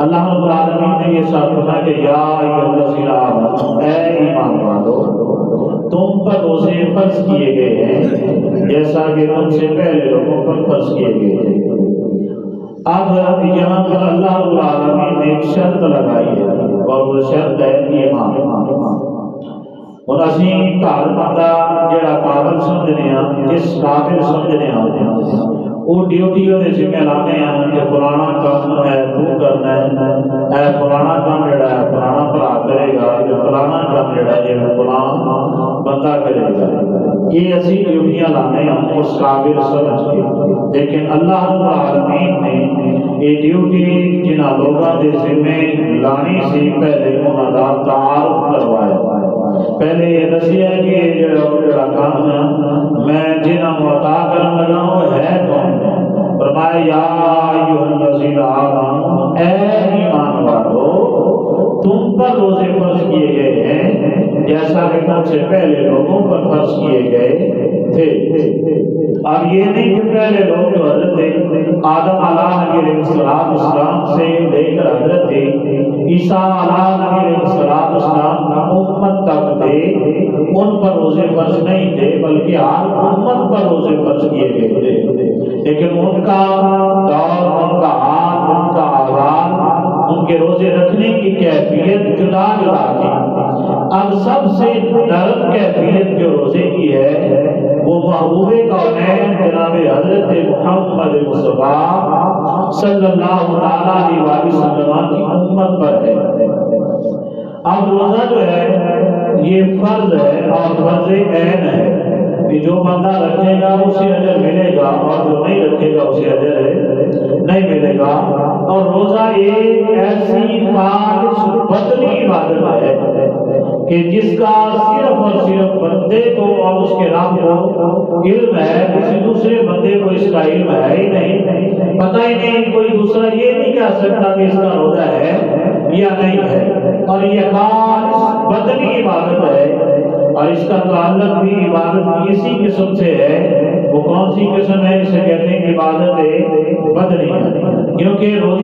اللہ رب العالمین نے یہ فرمایا کہ یا ایھا الذین آمنوا، اے ایمان والو، تم پر روزے فرض کیے گئے ہیں جیسا کہ تم سے پہلے لوگوں پر فرض کیے گئے تھے۔ اب یہاں پر اللہ رب العالمین نے ایک شرط لگائی ہے اور وہ شرط ہے ایمان۔ اور اسی گھر بندہ جڑا قابل سمجھنے ہاں، جس قابل سمجھنے ہاں، وہ ڈیوٹی دے ذمہ لانے ہیں کہ فلانا کام ہے تو کرنا ہے، فلانا کام جڑا ہے فلانا بھرا کرے گا، فلانا کام جڑا ہے فلانا بندہ کرے گا۔ یہ اسی ڈیوٹیاں لانے ہیں اس قابل سمجھ کے، لیکن اللہ رب العالمین نے یہ ڈیوٹی جنہاں لوگاں دے ذمہ لانی سی پہلے انہاں دا تعارف کروایا۔ پہلے یہ دسیا کہ یہ جڑا کام میں جنہاں عطا کرن لگا وہ ہے کون؟ فرمایا یا ایھا الذین آمنوا، اے ایمان والو، تم پر روزے فرض کیے گئے ہیں جیسا کہ تم سے پہلے لوگوں پر فرض کیے گئے تھے۔ اب یہ نہیں کہ پہلے لوگ جو حضرت آدم علیہ السلام سے لے کر حضرت عیسیٰ علیہ السلام امت تک تھے، ان پر روزے فرض نہیں تھے، بلکہ ہر امت پر روزے فرض کیے گئے تھے، لیکن ان کا دور، ان کا حال، ان کا آغاز، ان کے روزے رکھنے کی کیفیت جدا جدا تھی۔ اب سب سے نرم کیفیت جو روزے کی ہے وہ محبوب کونین جناب حضرت محمد مصطفیٰ صلی اللہ علیہ وسلم کی امت پر ہے۔ اب روزہ جو ہے یہ فرض ہے اور فرض عین ہے کہ جو بندہ رکھے گا اسے اجر ملے گا اور جو نہیں رکھے گا اسے اجر نہیں ملے گا۔ اور روزہ ایک ایسی خالص بدنی عبادت ہے کہ جس کا صرف اور صرف بندے کو اور اس کے رب کو علم ہے، کسی دوسرے بندے کو اس کا علم ہے ہی نہیں، پتہ ہی نہیں، کوئی دوسرا یہ نہیں کہہ سکتا کہ اس کا روزہ ہے یا نہیں ہے۔ اور یہ خالص بدنی عبادت ہے اور اس کا تعلق بھی عبادت اسی قسم سے ہے۔ وہ کون سی قسم ہے؟ اسے کہتے ہیں عبادت بدنی، کیونکہ روزہ